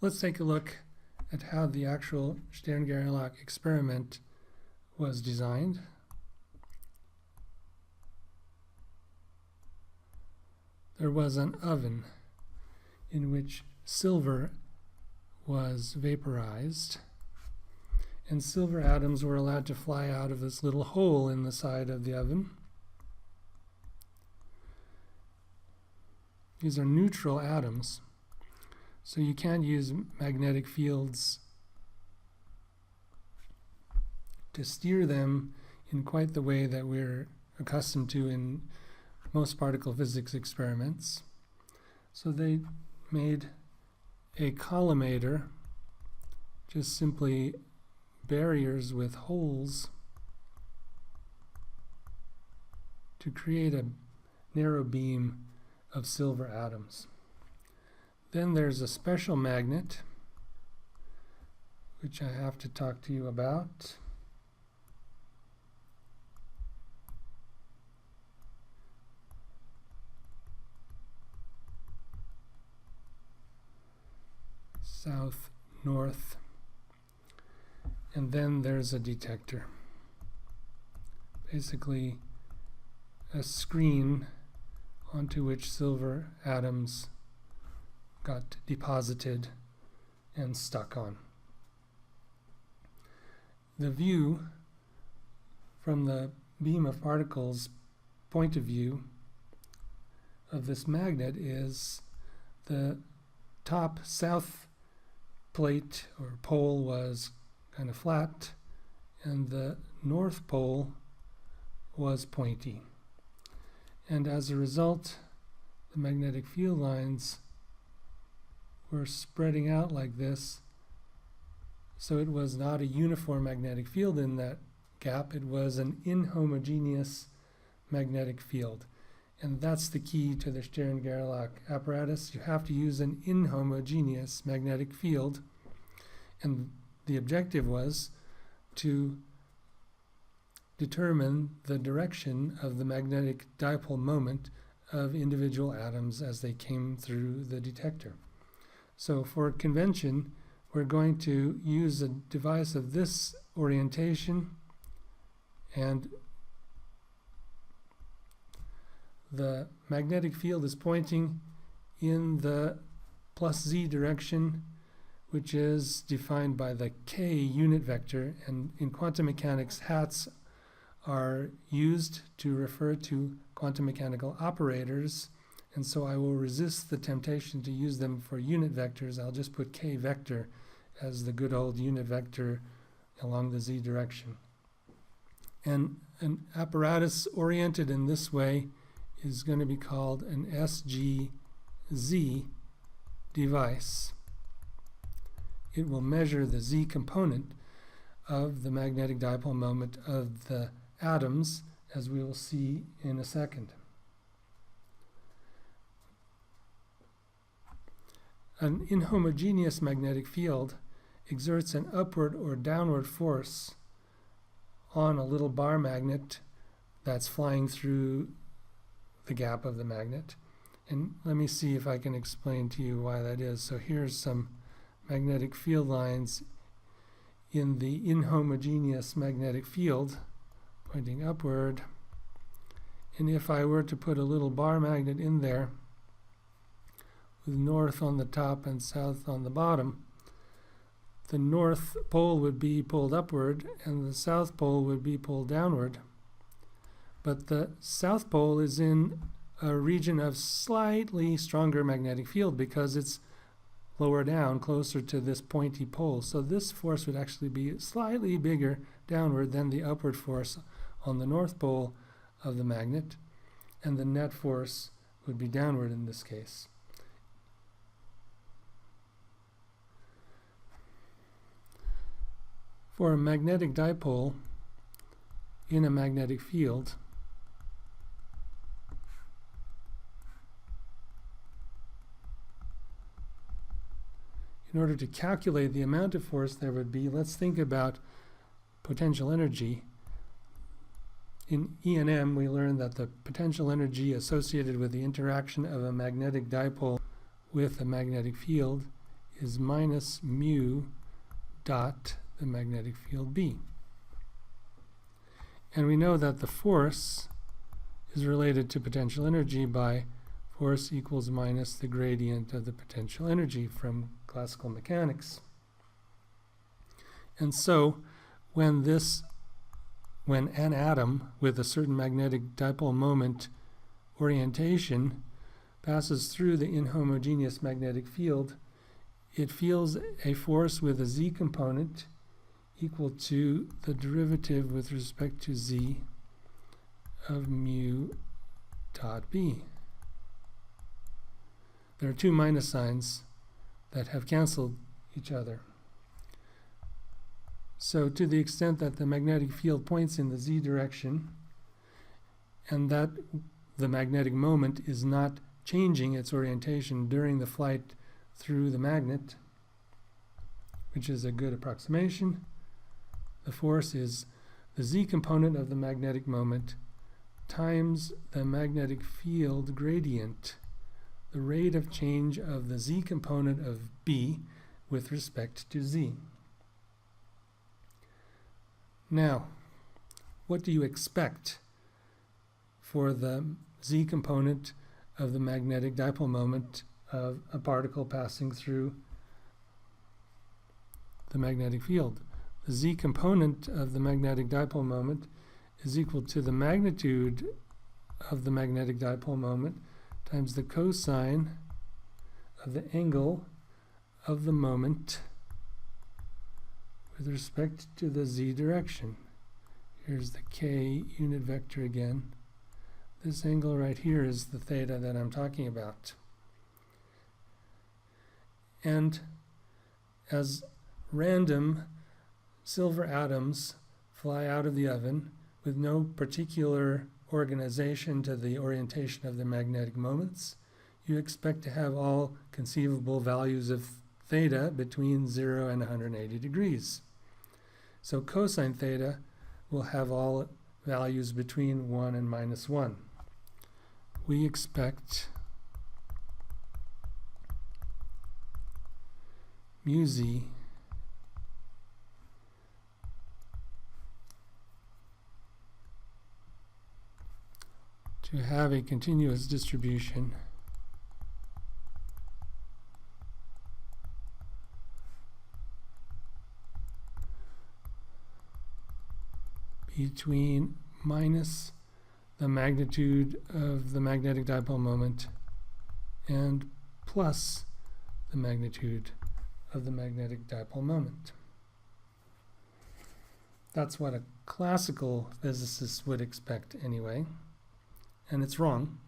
Let's take a look at how the actual Stern-Gerlach experiment was designed. There was an oven in which silver was vaporized, and silver atoms were allowed to fly out of this little hole in the side of the oven. These are neutral atoms, so you can't use magnetic fields to steer them in quite the way that we're accustomed to in most particle physics experiments. So they made a collimator, just simply barriers with holes to create a narrow beam of silver atoms. Then there's a special magnet, which I have to talk to you about. South, north, and then there's a detector. Basically a screen onto which silver atoms got deposited and stuck on. The view from the beam of particles point of view of this magnet is the top south plate or pole was kind of flat, and the north pole was pointy. And as a result, the magnetic field lines were spreading out like this, so it was not a uniform magnetic field in that gap. It was an inhomogeneous magnetic field. And that's the key to the Stern-Gerlach apparatus. You have to use an inhomogeneous magnetic field. And the objective was to determine the direction of the magnetic dipole moment of individual atoms as they came through the detector. So for convention, we're going to use a device of this orientation, and the magnetic field is pointing in the plus z direction, which is defined by the k unit vector, and in quantum mechanics hats are used to refer to quantum mechanical operators, and so I will resist the temptation to use them for unit vectors. I'll just put k vector as the good old unit vector along the z direction. And an apparatus oriented in this way is going to be called an SGZ device. It will measure the z component of the magnetic dipole moment of the atoms, as we will see in a second. An inhomogeneous magnetic field exerts an upward or downward force on a little bar magnet that's flying through the gap of the magnet. And let me see if I can explain to you why that is. So here's some magnetic field lines in the inhomogeneous magnetic field pointing upward. And if I were to put a little bar magnet in there with north on the top and south on the bottom, the north pole would be pulled upward and the south pole would be pulled downward. But the south pole is in a region of slightly stronger magnetic field because it's lower down, closer to this pointy pole. So this force would actually be slightly bigger downward than the upward force on the north pole of the magnet, and the net force would be downward in this case. For a magnetic dipole in a magnetic field, in order to calculate the amount of force there would be, let's think about potential energy. In E&M, we learned that the potential energy associated with the interaction of a magnetic dipole with a magnetic field is minus mu dot the magnetic field B. And we know that the force is related to potential energy by force equals minus the gradient of the potential energy from classical mechanics. And so when an atom with a certain magnetic dipole moment orientation passes through the inhomogeneous magnetic field, it feels a force with a z component equal to the derivative with respect to z of mu dot B. There are two minus signs that have canceled each other. So to the extent that the magnetic field points in the z direction and that the magnetic moment is not changing its orientation during the flight through the magnet, which is a good approximation, the force is the z component of the magnetic moment times the magnetic field gradient, the rate of change of the z component of B with respect to z. Now, what do you expect for the z component of the magnetic dipole moment of a particle passing through the magnetic field? The z component of the magnetic dipole moment is equal to the magnitude of the magnetic dipole moment times the cosine of the angle of the moment with respect to the z direction. Here's the k unit vector again. This angle right here is the theta that I'm talking about. And as random silver atoms fly out of the oven with no particular organization to the orientation of the magnetic moments, you expect to have all conceivable values of theta between 0 and 180 degrees. So cosine theta will have all values between 1 and minus 1. We expect mu z to have a continuous distribution between minus the magnitude of the magnetic dipole moment and plus the magnitude of the magnetic dipole moment. That's what a classical physicist would expect anyway, and it's wrong.